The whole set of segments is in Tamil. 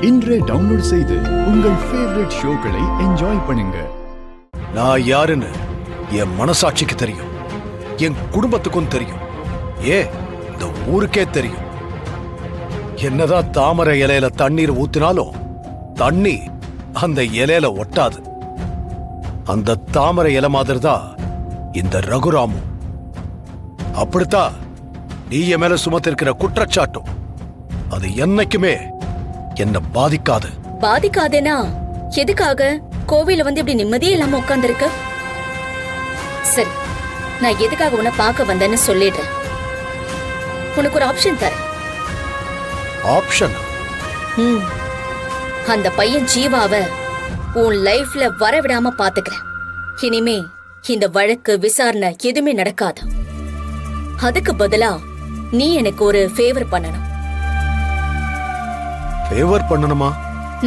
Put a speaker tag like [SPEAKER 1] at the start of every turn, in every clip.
[SPEAKER 1] இன்றே டவுன்லோட் செய்து உங்கள் ஃபேவரட் ஷோக்களை என்ஜாய் பண்ணுங்க.
[SPEAKER 2] நான் யாருன்னு என் மனசாட்சிக்கு தெரியும், என் குடும்பத்துக்கும் தெரியும், இந்த ஊருக்கே தெரியும். என்னதான் தாமரை இலையில தண்ணீர் ஊத்தினாலும் தண்ணி அந்த இலையில ஒட்டாது. அந்த தாமரை இலை மாதிரிதான் இந்த ரகுராமும். அப்படித்தான் நீ என் மேல சுமத்திருக்கிற குற்றச்சாட்டும் அது என்னைக்குமே என்ன பாதிக்காது.
[SPEAKER 3] பாதிக்காதேனா எதுக்காக கோவில வந்து இப்படி நிம்மதியே இல்லாம உட்கார்ந்திருக்க? சரி, நான் எதுக்காக உன்னை பார்க்க வந்தேன்னு சொல்லிடுறேன். உனக்கு ஒரு ஆப்ஷன் தரேன்.
[SPEAKER 2] ஆப்ஷன்?
[SPEAKER 3] அந்த பையன் ஜீவாவ உன் லைஃப்ல வரவிடாம பாத்துக்கிறேன். இனிமே இந்த வழக்கு விசாரணை எதுவுமே நடக்காது. அதுக்கு பதிலா நீ எனக்கு ஒரு ஃபேவர் பண்ணணும்.
[SPEAKER 2] ஃபேவர் பண்ணணுமா?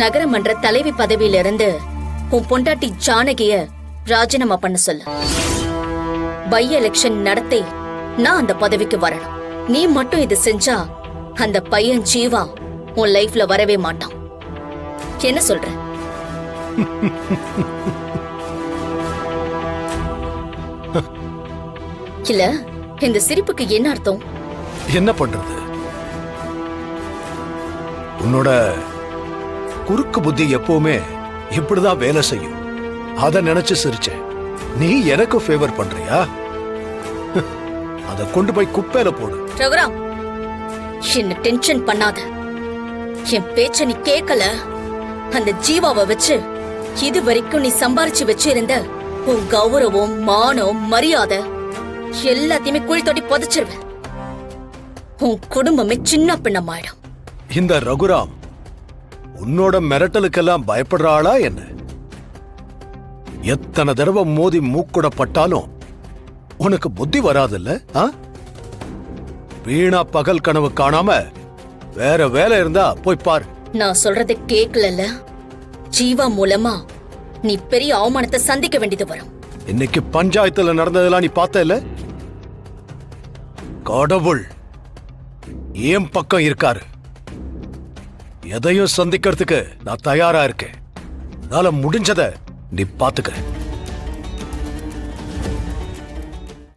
[SPEAKER 3] நகரமன்ற தலைவி பதவியில இருந்து உன் பொண்டாட்டி ஜானகிய ராஜினாமா பண்ண சொல்லு. பை எலெக்ஷன் நடத்தி நான் அந்த பதவிக்கு வரணும். நீ மட்டும் இது செஞ்சா அந்த பையன் ஜீவா உன் லைஃப்ல வரவே மாட்டான். என்ன சொல்ற? இல்ல, இந்த சிரிப்புக்கு என்ன அர்த்தம்?
[SPEAKER 2] என்ன பண்றது? உன்னோட குறுக்கு புத்தி எப்பவுமே இப்படிதான் வேலை செய்யும். அத நினைச்சு சிரிச்சேன். நீ எனக்கு ஃபேவர் பண்றியா? அத கொண்டு போய் குப்பையில போடு.
[SPEAKER 3] ரகுராம், என்ன டென்ஷன் பண்ணாத. என் பேச்ச நீ கேட்கல. அந்த ஜீவாவை வச்சு இது வரைக்கும் நீ சம்பாரிச்சு வச்சிருந்த உன் கௌரவம், மானம், மரியாதை எல்லாத்தையுமே குழி தொட்டி புதைச்சிருவேன். உன் குடும்பமே சின்ன பின்னமாயிடும்.
[SPEAKER 2] இந்த ரகுராம் உன்னோட மிரட்டலுக்கெல்லாம் பயப்படுற ஆளா என்ன? எத்தனை தடவை மோதி மூக்குட பட்டாலும் உனக்கு புத்தி வராதுல்ல? வீணா பகல் கனவு காணாம வேற வேலை இருந்தா போய் பாரு.
[SPEAKER 3] நான் சொல்றதை கேட்கல. ஜீவா மூலமா நீ பெரிய அவமானத்தை சந்திக்க வேண்டியது வரும்.
[SPEAKER 2] இன்னைக்கு பஞ்சாயத்துல நடந்ததெல்லாம் நீ பார்த்த இல்ல? கடவுள் ஏன் பக்கம் இருக்காரு. எதையும் சந்திக்கிறதுக்கு நான் தயாரா இருக்கேன். என்னால முடிஞ்சத நீ பாத்துக்க.